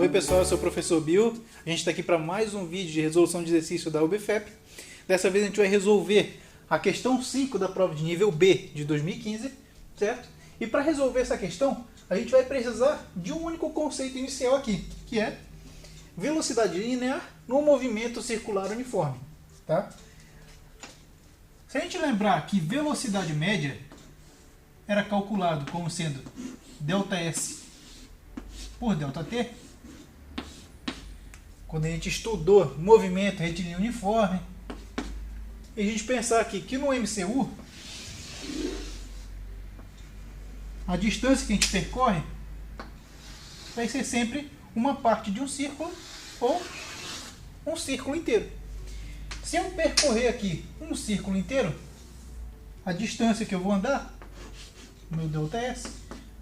Oi pessoal, eu sou o professor Bill. A gente está aqui para mais um vídeo de resolução de exercício da UBFEP. Dessa vez a gente vai resolver a questão 5 da prova de nível B de 2015, certo? E para resolver essa questão, a gente vai precisar de um único conceito inicial aqui, que é velocidade linear no movimento circular uniforme, tá? Se a gente lembrar que velocidade média era calculado como sendo ΔS por ΔT, quando a gente estudou movimento retilíneo uniforme, e a gente pensar aqui que no MCU, a distância que a gente percorre vai ser sempre uma parte de um círculo ou um círculo inteiro. Se eu percorrer aqui um círculo inteiro, a distância que eu vou andar, meu ΔS,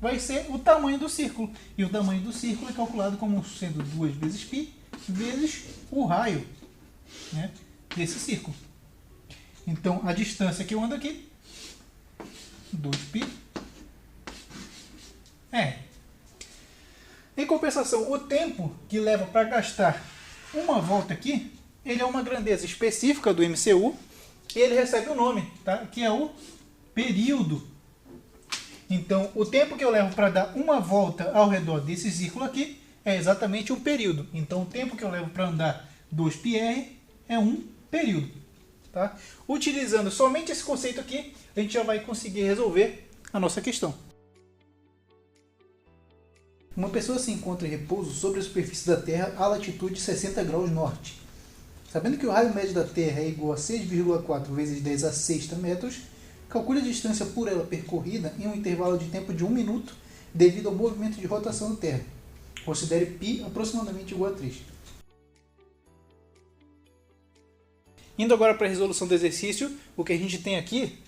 vai ser o tamanho do círculo. E o tamanho do círculo é calculado como sendo 2 vezes π vezes o raio, né, desse círculo. Então, a distância que eu ando aqui, 2π é. Em compensação, o tempo que leva para gastar uma volta aqui, ele é uma grandeza específica do MCU e ele recebe um nome, tá? Que é o período. Então, o tempo que eu levo para dar uma volta ao redor desse círculo aqui é exatamente um período. Então, o tempo que eu levo para andar 2πr é um período. Tá? Utilizando somente esse conceito aqui, a gente já vai conseguir resolver a nossa questão. Uma pessoa se encontra em repouso sobre a superfície da Terra à latitude 60 graus norte. Sabendo que o raio médio da Terra é igual a 6,4 vezes 10 a sexta metros, calcule a distância por ela percorrida em um intervalo de tempo de 1 minuto devido ao movimento de rotação da Terra. Considere π aproximadamente igual a 3. Indo agora para a resolução do exercício, o que a gente tem aqui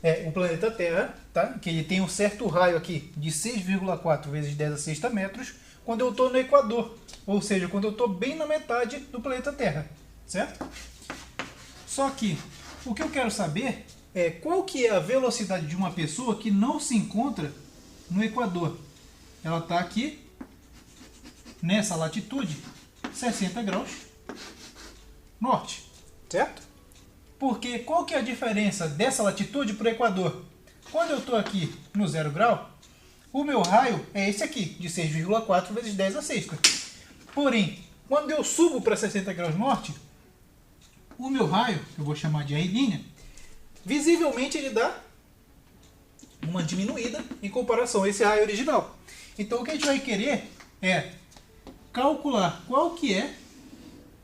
é o planeta Terra, tá? Que ele tem um certo raio aqui de 6,4 vezes 10 a sexta metros quando eu estou no Equador, ou seja, quando eu estou bem na metade do planeta Terra, certo? Só que o que eu quero saber é qual que é a velocidade de uma pessoa que não se encontra no Equador. Ela está aqui nessa latitude 60 graus norte, certo? Porque qual que é a diferença dessa latitude para o Equador? Quando eu estou aqui no 0 grau, o meu raio é esse aqui, de 6,4 vezes 10 a sexta. Porém, quando eu subo para 60 graus norte, o meu raio, que eu vou chamar de R', visivelmente ele dá uma diminuída em comparação a esse raio original. Então o que a gente vai querer é calcular qual que é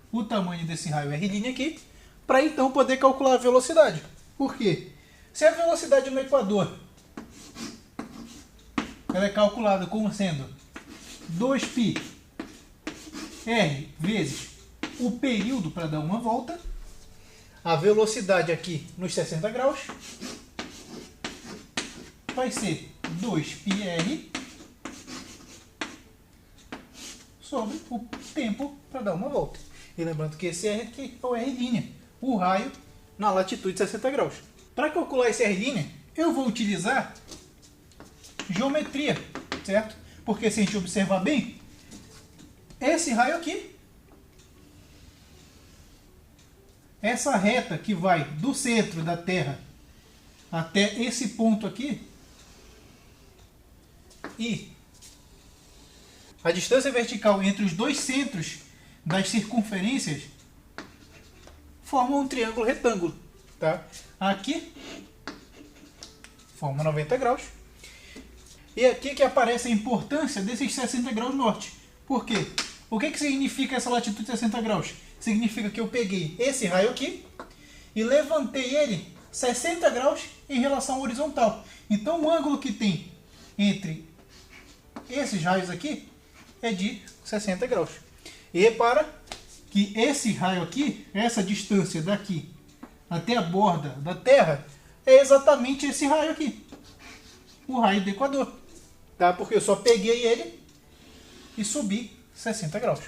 o tamanho desse raio R' aqui, para então poder calcular a velocidade. Por quê? Se a velocidade no Equador ela é calculada como sendo 2πr vezes o período para dar uma volta, a velocidade aqui nos 60 graus vai ser 2πr sobre o tempo para dar uma volta. E lembrando que esse R aqui é o R', o raio na latitude 60 graus. Para calcular esse R', eu vou utilizar geometria, certo? Porque se a gente observar bem, esse raio aqui, essa reta que vai do centro da Terra até esse ponto aqui, e a distância vertical entre os dois centros das circunferências formam um triângulo retângulo, tá? Aqui forma 90 graus. E aqui que aparece a importância desses 60 graus norte. Por quê? O que significa essa latitude 60 graus? Significa que eu peguei esse raio aqui e levantei ele 60 graus em relação ao horizontal. Então o ângulo que tem entre esses raios aqui é de 60 graus. E repara que esse raio aqui, essa distância daqui até a borda da Terra, é exatamente esse raio aqui. O raio do Equador. Tá? Porque eu só peguei ele e subi 60 graus.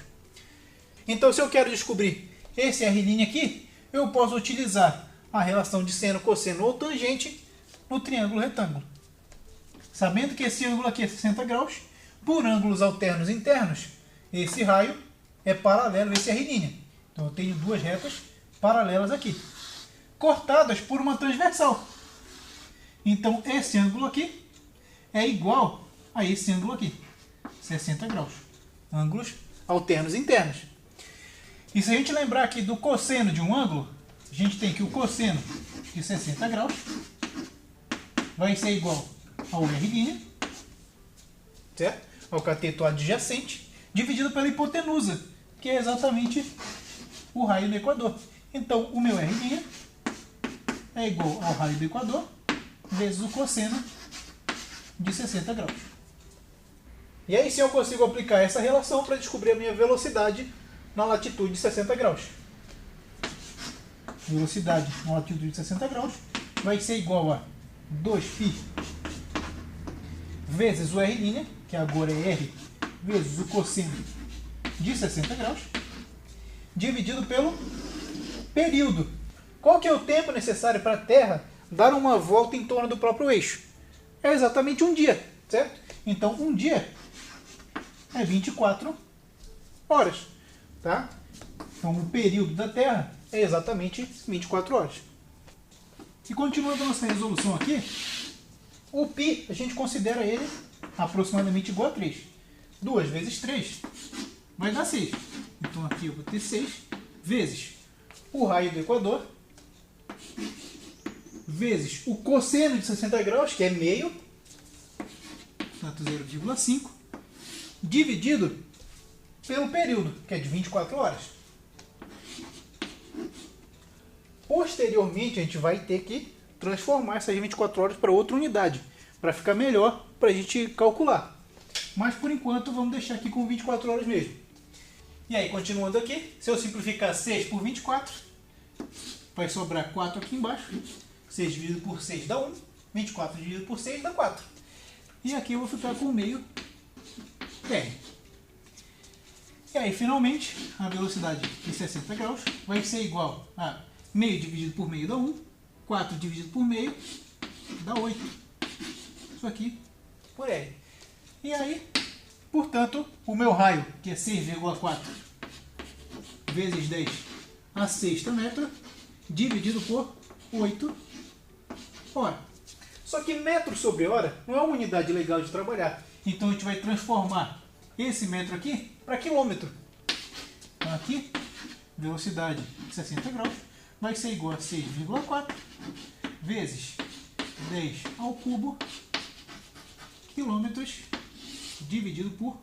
Então, se eu quero descobrir esse R' aqui, eu posso utilizar a relação de seno, cosseno ou tangente no triângulo retângulo. Sabendo que esse ângulo aqui é 60 graus, por ângulos alternos internos, esse raio é paralelo a esse R'. Então eu tenho duas retas paralelas aqui, cortadas por uma transversal. Então esse ângulo aqui é igual a esse ângulo aqui, 60 graus. Ângulos alternos internos. E se a gente lembrar aqui do cosseno de um ângulo, a gente tem que o cosseno de 60 graus vai ser igual ao R', certo? Ao cateto adjacente, dividido pela hipotenusa, que é exatamente o raio do Equador. Então, o meu R' é igual ao raio do Equador vezes o cosseno de 60 graus. E aí sim eu consigo aplicar essa relação para descobrir a minha velocidade na latitude de 60 graus. Velocidade na latitude de 60 graus vai ser igual a 2π vezes o R', que agora é R, vezes o cosseno de 60 graus, dividido pelo período. Qual que é o tempo necessário para a Terra dar uma volta em torno do próprio eixo? É exatamente um dia, certo? Então, um dia é 24 horas, tá? Então, o período da Terra é exatamente 24 horas. E continuando a nossa resolução aqui, o π, a gente considera ele aproximadamente igual a 3. 2 vezes 3 vai dar 6. Então, aqui eu vou ter 6 vezes o raio do Equador, vezes o cosseno de 60 graus, que é meio, portanto 0,5, dividido pelo período, que é de 24 horas. Posteriormente, a gente vai ter que transformar essas 24 horas para outra unidade, para ficar melhor para a gente calcular. Mas, por enquanto, vamos deixar aqui com 24 horas mesmo. E aí, continuando aqui, se eu simplificar 6 por 24, vai sobrar 4 aqui embaixo. 6 dividido por 6 dá 1. 24 dividido por 6 dá 4. E aqui eu vou ficar com meio R. E aí, finalmente, a velocidade de 60 graus vai ser igual a meio dividido por meio dá 1. 4 dividido por meio dá 8. Isso aqui por R. E aí, portanto, o meu raio, que é 6,4 vezes 10 a sexta metro, dividido por 8 hora. Só que metro sobre hora não é uma unidade legal de trabalhar. Então a gente vai transformar esse metro aqui para quilômetro. Então aqui, velocidade de 60 graus vai ser igual a 6,4 vezes 10 ao cubo quilômetros dividido por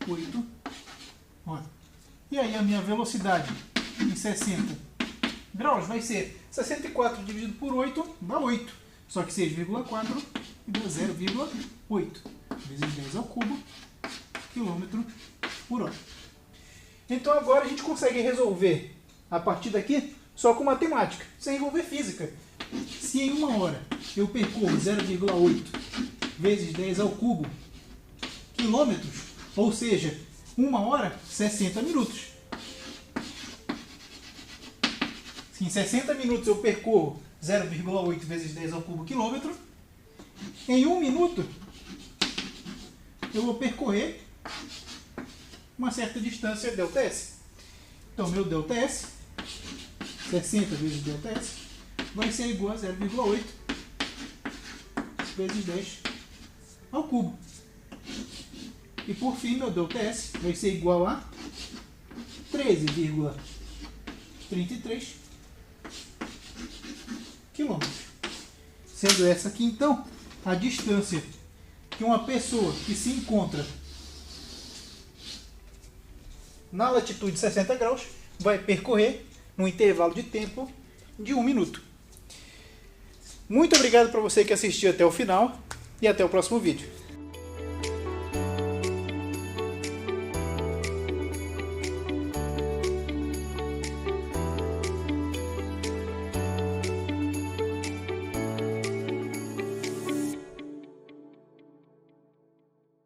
8 horas. E aí a minha velocidade em 60 graus vai ser 64 dividido por 8 dá 8. Só que 6,4 dá 0,8 vezes 10 ao cubo quilômetro por hora. Então agora a gente consegue resolver a partir daqui só com matemática, sem envolver física. Se em uma hora eu percorro 0,8 vezes 10 ao cubo quilômetros, ou seja, uma hora, 60 minutos. Se em 60 minutos eu percorro 0,8 vezes 10 ao cubo quilômetro, em 1 minuto eu vou percorrer uma certa distância ΔS. Então, meu ΔS, 60 vezes ΔS, vai ser igual a 0,8 vezes 10 ao cubo. E por fim, meu ΔS vai ser igual a 13,33 quilômetros. Sendo essa aqui, então, a distância que uma pessoa que se encontra na latitude 60 graus vai percorrer num intervalo de tempo de 1 minuto. Muito obrigado para você que assistiu até o final e até o próximo vídeo.